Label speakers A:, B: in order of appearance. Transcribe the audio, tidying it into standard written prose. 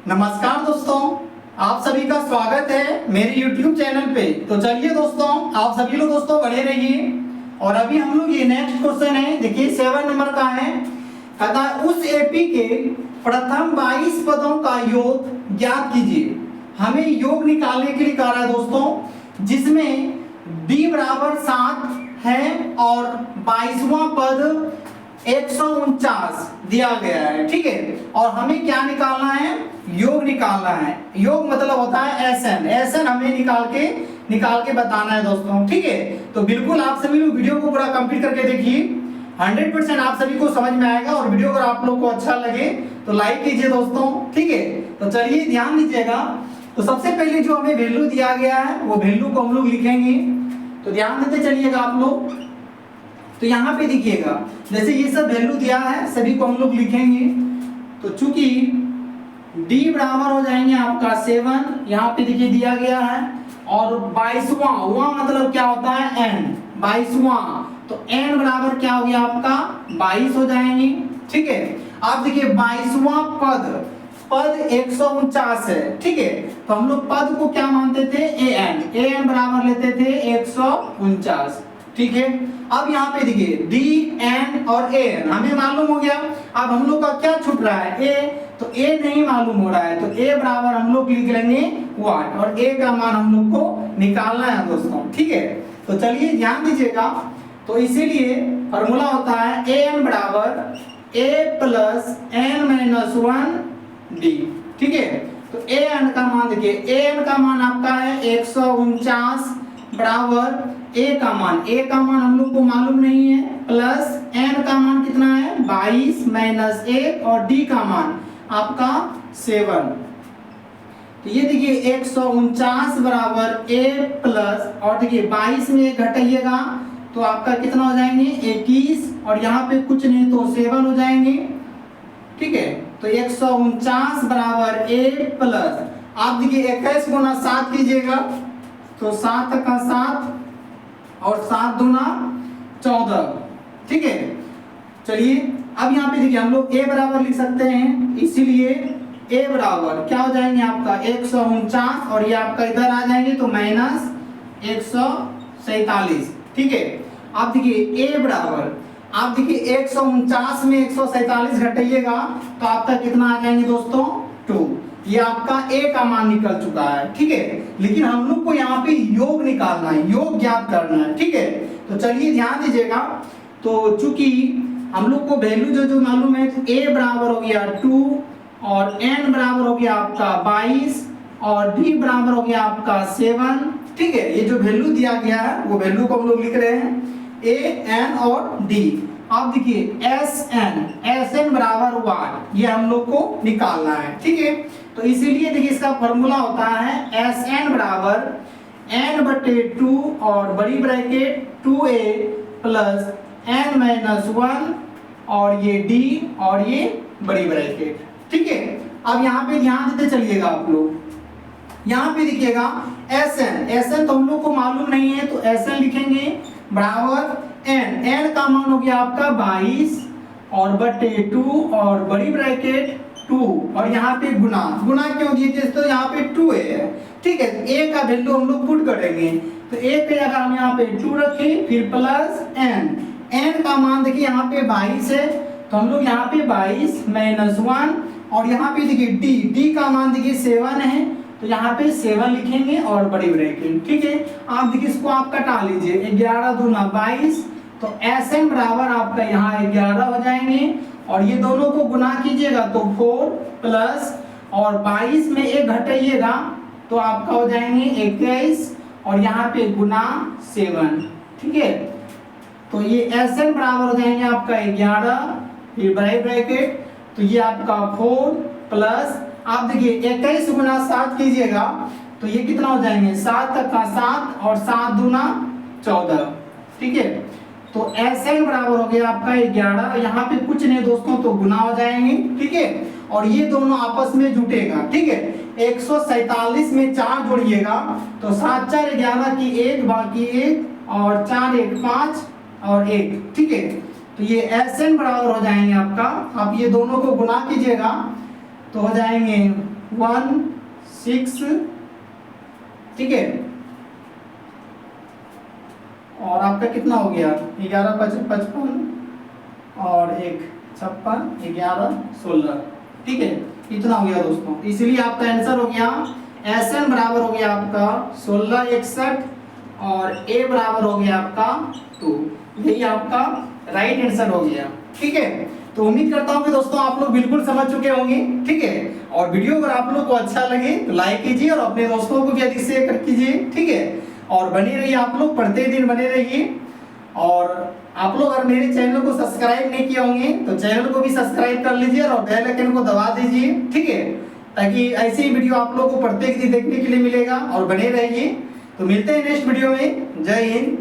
A: नमस्कार दोस्तों, आप सभी का स्वागत है मेरे YouTube चैनल पे। तो चलिए दोस्तों, आप सभी लोग दोस्तों बने रहिए। और अभी हम लोग ये नेक्स्ट क्वेश्चन है, देखिए 7 नंबर का है। कहता है उस एपी के प्रथम 22 पदों का योग ज्ञात कीजिए। हमें योग निकालने के लिए कह रहा है दोस्तों, जिसमें d बराबर 7 है और 22वां पद 149 दिया गया है, ठीक है। और हमें क्या निकालना है? योग निकालना है। योग मतलब होता है एसएन। एसएन हमें निकाल के बताना है दोस्तों, ठीक है। तो बिल्कुल आप सभी लोग वीडियो को पूरा कंप्लीट करके देखिए, 100% आप सभी को समझ में आएगा। और वीडियो अगर आप लोग को अच्छा लगे तो लाइक कीजिए दोस्तों, ठीक है। तो चलिए ध्यान दीजिएगा। तो सबसे पहले जो हमें वैल्यू दिया गया है वो वैल्यू को हम लोग लिखेंगे। तो ध्यान देते चलिएगा आप लोग। तो यहाँ पे देखिएगा, जैसे ये सब वैल्यू दिया है सभी को हम लोग लिखेंगे। तो चूंकि d बराबर हो जाएंगे आपका 7, यहाँ पे देखिए दिया गया है। और 22वां मतलब क्या होता है? n। 22वां तो n बराबर क्या हो गया आपका? 22 हो जाएंगे, ठीक है। आप देखिए 22वां पद 149 है, ठीक है। तो हम लोग पद को क्या मानते थे? an बराबर लेते थे 149, ठीक है। अब यहाँ पे देखिए d n और a हमें मालूम हो गया। अब हम लोग का क्या छूट रहा है? a। तो a नहीं मालूम हो रहा है, तो a बराबर हम लोग लिख लेंगे 1 और a का मान हम लोग को निकालना है दोस्तों, ठीक है। तो चलिए ध्यान दीजिएगा। तो इसीलिए फॉर्मूला होता है an बराबर a plus n minus 1 d, ठीक है। तो an का मान देखिए, an का मान आपका है 149 बराबर a का मान हम लोग को मालूम नहीं है, प्लस n का मान कितना है? 22 माइनस 1 और d का मान आपका 7। तो ये देखिए 149 बराबर a प्लस, और देखिए 22 में 1 घटाइएगा तो आपका कितना हो जाएंगे? 21, और यहाँ पे कुछ नहीं तो 7 हो जाएंगे, ठीक है। तो 149 बराबर a प्लस, आप देखिए 21 गुना 7 कीजिएगा तो 7 का 7 और 7 दूना 14, ठीक है। चलिए अब यहाँ पे देखिए हम लोग a बराबर लिख सकते हैं, इसीलिए a बराबर क्या हो जाएंगे आपका? 149, और ये आपका इधर आ जाएंगे तो माइनस 147, ठीक है। आप देखिए a बराबर, आप देखिए 149 में 147 घटाइएगा तो आपका कितना आ जाएंगे दोस्तों? 2। ये आपका a का मान निकल चुका है, ठीक है। लेकिन हम लोग को यहाँ पे योग निकालना है, योग ज्ञात करना है, ठीक है। तो चलिए ध्यान दीजिएगा। तो चूंकि हम लोग को वैल्यू जो मालूम है, a बराबर हो गया 2 और n बराबर हो गया आपका 22 और d बराबर हो गया आपका 7, ठीक है। ये जो वैल्यू दिया गया है वो वैल्यू को हम लोग लिख रहे हैं a n और d। आप देखिए SN बराबर 1, ये हम लोग को निकालना है, ठीक है। तो इसीलिए देखिए इसका फॉर्मूला होता है SN बराबर n/2 और बड़ी bracket 2a plus n minus 1 और ये d और ये बड़ी ब्रैकेट, ठीक है। अब यहाँ पे ध्यान देते चलिएगा आप लोग। यहाँ पे देखिएगा SN तो हम लोग को मालूम नहीं है, तो SN लिखेंगे बराबर n का मान हो गया आपका 22 और बटे 2 और बड़ी ब्रैकेट 2 और यहाँ पे गुना क्यों दिए थे? तो यहाँ पे 2 है, ठीक है। a का वैल्यू हम लोग पुट करेंगे, तो a पे अगर हम यहाँ पे 2 रखें फिर प्लस n का मान देखिए यहाँ पे 22 है, तो हम लोग यहाँ पे 22 माइनस 1 और यहाँ पे देखिए d का मान देखिए 7 है, तो यहाँ पे 7 लिखेंगे और बड़ी ब्रैकेट, ठीक है। आप देखिए इसको आप कटा लीजिए, 11 दूना 22, तो SN बराबर आपका यहाँ 11 हो जाएंगे और ये दोनों को गुना कीजिएगा तो 4 प्लस और 22 में 1 घटाइएगा तो आपका हो जाएंगे 21 और यहाँ पे गुना 7, ठीक है। तो ये SN बराबर हो जाएंगे आपका 11 फिर बड़ी ब्रैकेट, तो ये आपका 4 प्लस, आप देखिए 21 गुना 7 कीजिएगा तो ये कितना हो जाएंगे? 7 का 7 और 7 दूना 14, ठीक है। तो SN बराबर हो गया आपका 11, यहाँ पे कुछ नहीं दोस्तों तो गुना हो जाएंगे, ठीक है। और ये दोनों आपस में जुटेगा, ठीक है। 147 में 4 जोड़िएगा तो 7 4 11 की 1 बाकी 1 और 4 1 5 और 1, ठीक है। तो ये SN बराबर हो जाएंगे आपका, आप ये दोनों को गुना कीजिएगा तो हो जाएंगे 16, ठीक है। और आपका कितना हो गया 11 5 55 और 1 56 11 16, ठीक है। इतना हो गया दोस्तों, इसलिए आपका आंसर हो गया SN बराबर हो गया आपका 16 61 और A बराबर हो गया आपका 2। यही आपका राइट आंसर हो गया, ठीक है। तो उम्मीद करता हूं कि दोस्तों आप लोग बिल्कुल समझ चुके होंगे, ठीक है। और वीडियो अगर आप लोग को अच्छा लगे तो लाइक कीजिए और अपने दोस्तों को भी अधिक से शेयर कीजिए, ठीक है। और बने रहिए आप लोग, पढ़ते दिन बने रहिए। और आप लोग अगर मेरे चैनल को सब्सक्राइब नहीं किए होंगे तो चैनल को भी सब्सक्राइब कर लीजिए और बेल आइकन को दबा दीजिए, ठीक है, ताकि ऐसी वीडियो आप लोग को प्रत्येक दिन देखने के लिए मिलेगा। और बने रहिए। तो मिलते हैं नेक्स्ट वीडियो में। जय हिंद।